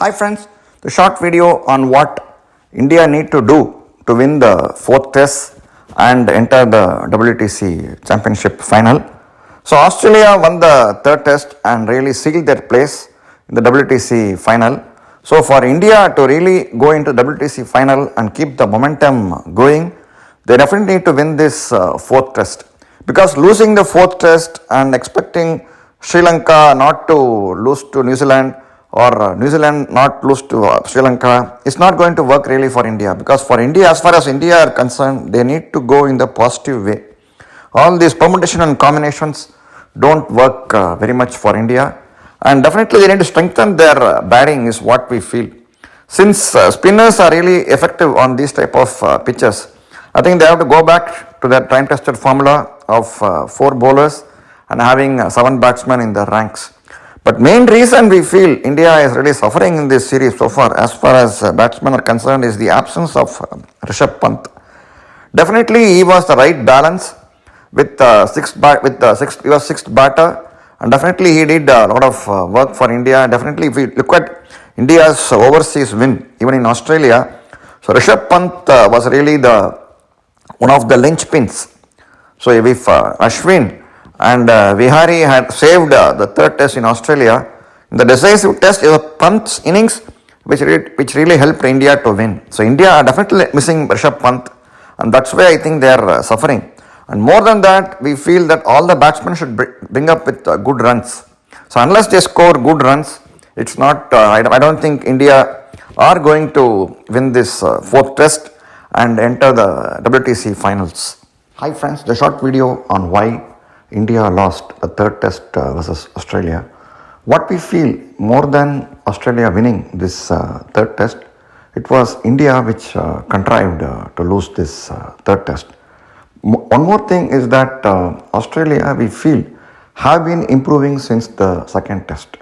Hi friends, the short video on what India need to do to win the fourth test and enter the WTC championship final. So Australia won the third test and really sealed their place in the WTC final. So for India to really go into WTC final and keep the momentum going, they definitely need to win this fourth test, because losing the fourth test and expecting Sri Lanka not to lose to New Zealand or New Zealand not lose to Sri Lanka is not going to work really for India, because for India, as far as India are concerned, they need to go in the positive way. All these permutation and combinations don't work very much for India, and definitely they need to strengthen their batting is what we feel. Since spinners are really effective on these type of pitches, I think they have to go back to their time tested formula of 4 bowlers and having 7 batsmen in the ranks. But main reason we feel India is really suffering in this series so far, as far as batsmen are concerned, is the absence of Rishabh Pant. Definitely he was the right balance with he was sixth batter, and definitely he did a lot of work for India. Definitely if we look at India's overseas win, even in Australia, so Rishabh Pant was really one of the linchpins. So if Ashwin and Vihari had saved the third test in Australia, in the decisive test, it was Pant's innings which really helped India to win. So India are definitely missing Rishabh Pant, and that's why I think they are suffering. And more than that, we feel that all the batsmen should bring up with good runs. So unless they score good runs, it's not. I don't think India are going to win this fourth test and enter the WTC finals. Hi friends, the short video on why India lost the third test versus Australia. What we feel, more than Australia winning this third test, it was India which contrived to lose this third test. One more thing is that Australia, we feel, have been improving since the second test.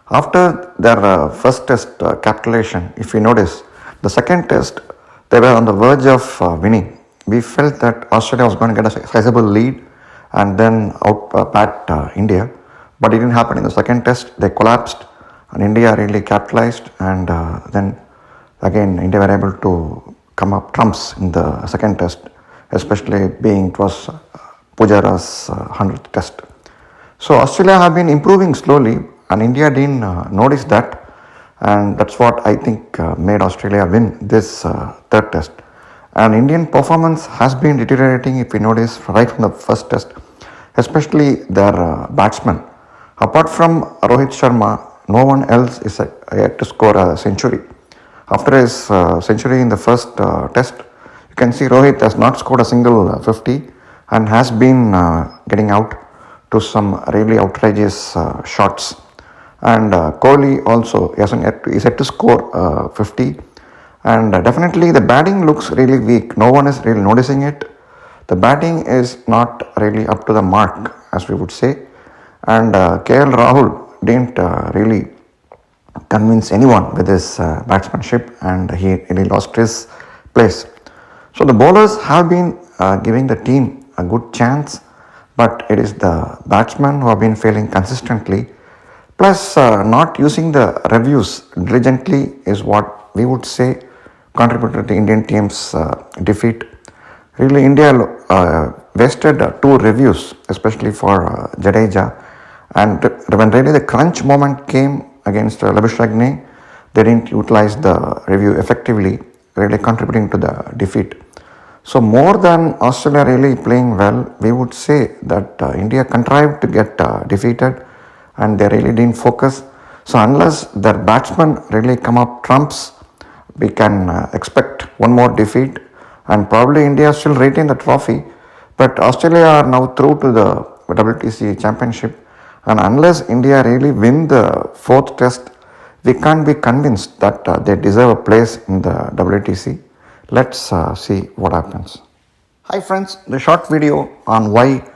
After their first test capitulation, if you notice, the second test, they were on the verge of winning. We felt that Australia was going to get a sizable lead and then out-bat India, but it didn't happen in the second test. They collapsed and India really capitalized, and then again India were able to come up trumps in the second test, especially being it was Pujara's 100th test. So Australia have been improving slowly and India didn't notice that, and that's what I think made Australia win this third test. And Indian performance has been deteriorating, if you notice, right from the first test, especially their batsmen. Apart from Rohit Sharma, no one else is yet to score a century. After his century in the first test, you can see Rohit has not scored a single 50 and has been getting out to some really outrageous shots. And Kohli also is yet to score 50. And definitely the batting looks really weak. No one is really noticing it. The batting is not really up to the mark, as we would say. And KL Rahul didn't really convince anyone with his batsmanship, and he really lost his place. So the bowlers have been giving the team a good chance, but it is the batsmen who have been failing consistently. Plus not using the reviews diligently is what we would say contributed to the Indian team's defeat. Really, India wasted 2 reviews, especially for Jadeja, and when really the crunch moment came against Labuschagne, they didn't utilize the review effectively, really contributing to the defeat. So more than Australia really playing well, we would say that India contrived to get defeated and they really didn't focus. So unless their batsmen really come up trumps, we can expect one more defeat, and probably India still retain the trophy. But Australia are now through to the WTC championship, and unless India really win the fourth test, we can't be convinced that they deserve a place in the WTC. Let's see what happens. Hi friends, the short video on why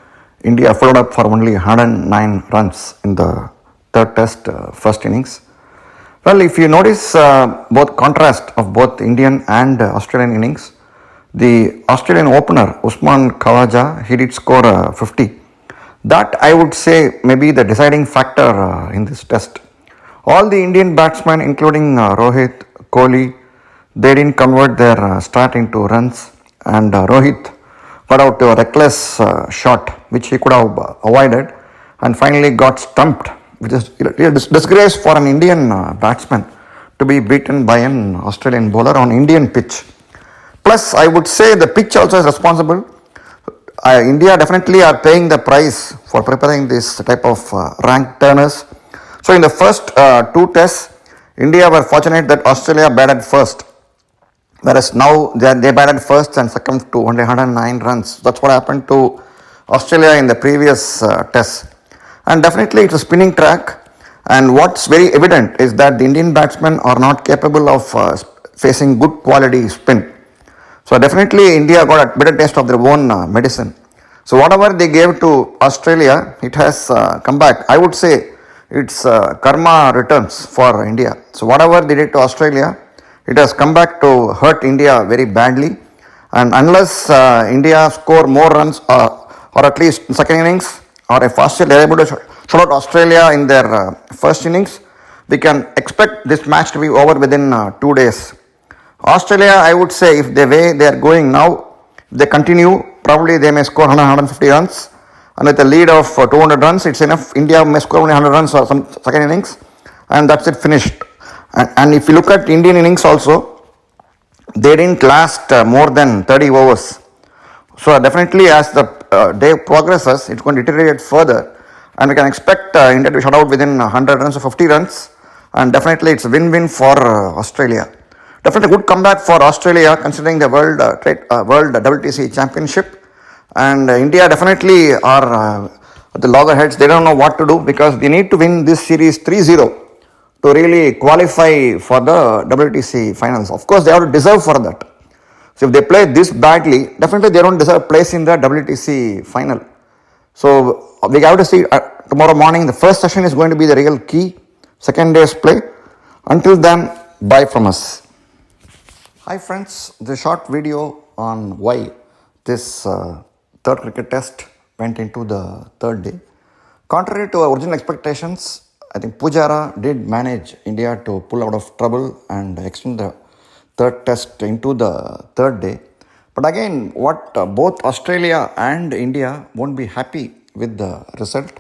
India followed up for only 109 runs in the third test first innings. Well, if you notice both contrast of both Indian and Australian innings, the Australian opener Usman Khawaja, he did score 50. That I would say may be the deciding factor in this test. All the Indian batsmen, including Rohit, Kohli, they didn't convert their start into runs, and Rohit got out to a reckless shot which he could have avoided, and finally got stumped, which is a disgrace for an Indian batsman to be beaten by an Australian bowler on Indian pitch. Plus, I would say the pitch also is responsible. India definitely are paying the price for preparing this type of rank turners. So in the first two tests, India were fortunate that Australia batted first, whereas now they batted first and succumbed to only 109 runs. That's what happened to Australia in the previous test. And definitely it's a spinning track. And what's very evident is that the Indian batsmen are not capable of facing good quality spin. So definitely India got a better taste of their own medicine. So whatever they gave to Australia, it has come back. I would say it's karma returns for India. So whatever they did to Australia, it has come back to hurt India very badly. And unless India score more runs or at least second innings, or if Australia are able to shut out Australia in their first innings, we can expect this match to be over within 2 days. Australia, I would say, if the way they are going now, if they continue, probably they may score 100, 150 runs. And with a lead of 200 runs, it's enough. India may score only 100 runs or some second innings, and that's it, finished. And if you look at Indian innings also, they didn't last more than 30 overs. So definitely as the day progresses, it's going to deteriorate further, and we can expect India to be shut out within 100 runs or 50 runs, and definitely it's a win-win for Australia. Definitely a good comeback for Australia considering the World WTC Championship, and India definitely are at the loggerheads. They don't know what to do because they need to win this series 3-0 to really qualify for the WTC finals. Of course, they have to deserve for that. So if they play this badly, definitely they don't deserve a place in the WTC final. So we have to see tomorrow morning. The first session is going to be the real key. Second day's play. Until then, bye from us. Hi friends, the short video on why this third cricket test went into the third day. Contrary to our original expectations, I think Pujara did manage India to pull out of trouble and extend the third test into the third day. But again, what both Australia and India won't be happy with the result,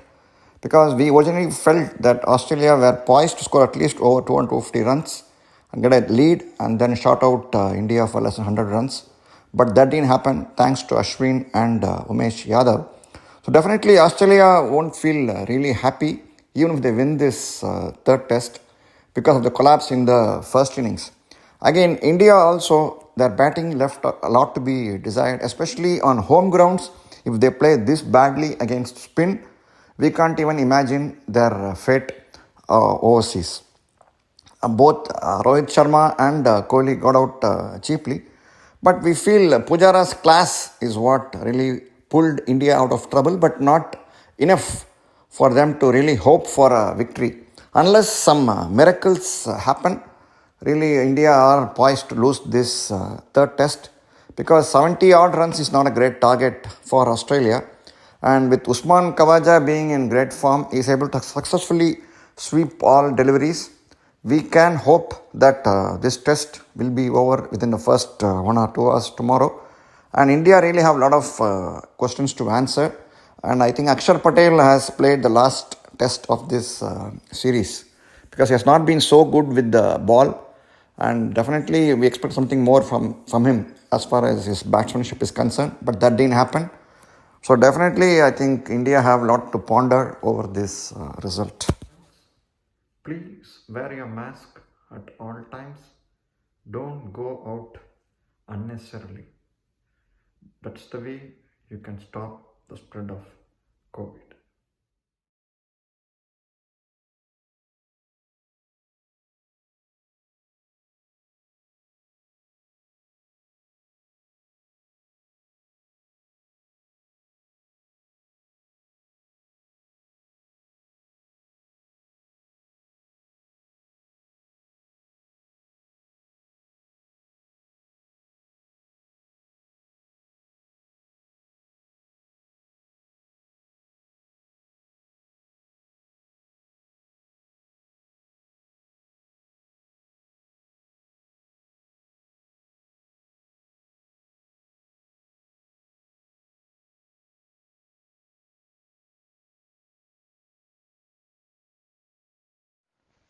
because we originally felt that Australia were poised to score at least over 250 runs and get a lead and then shout out India for less than 100 runs. But that didn't happen thanks to Ashwin and Umesh Yadav. So definitely Australia won't feel really happy even if they win this third test because of the collapse in the first innings. Again, India also, their batting left a lot to be desired, especially on home grounds. If they play this badly against spin, we can't even imagine their fate overseas. Both Rohit Sharma and Kohli got out cheaply. But we feel Pujara's class is what really pulled India out of trouble, but not enough for them to really hope for a victory. Unless some miracles happen, really India are poised to lose this third test, because 70 odd runs is not a great target for Australia. And with Usman Khawaja being in great form, he is able to successfully sweep all deliveries. We can hope that this test will be over within the first 1 or 2 hours tomorrow. And India really have a lot of questions to answer. And I think Akshar Patel has played the last test of this series, because he has not been so good with the ball. And definitely we expect something more from him as far as his batsmanship is concerned. But that didn't happen. So definitely I think India have a lot to ponder over this result. Please wear your mask at all times. Don't go out unnecessarily. That's the way you can stop the spread of COVID.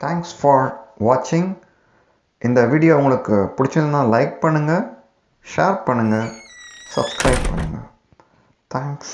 Thanks for வாட்சிங். இந்த video உங்களுக்கு பிடிச்சிருந்தா like பண்ணுங்கள், share பண்ணுங்கள், subscribe பண்ணுங்கள். Thanks.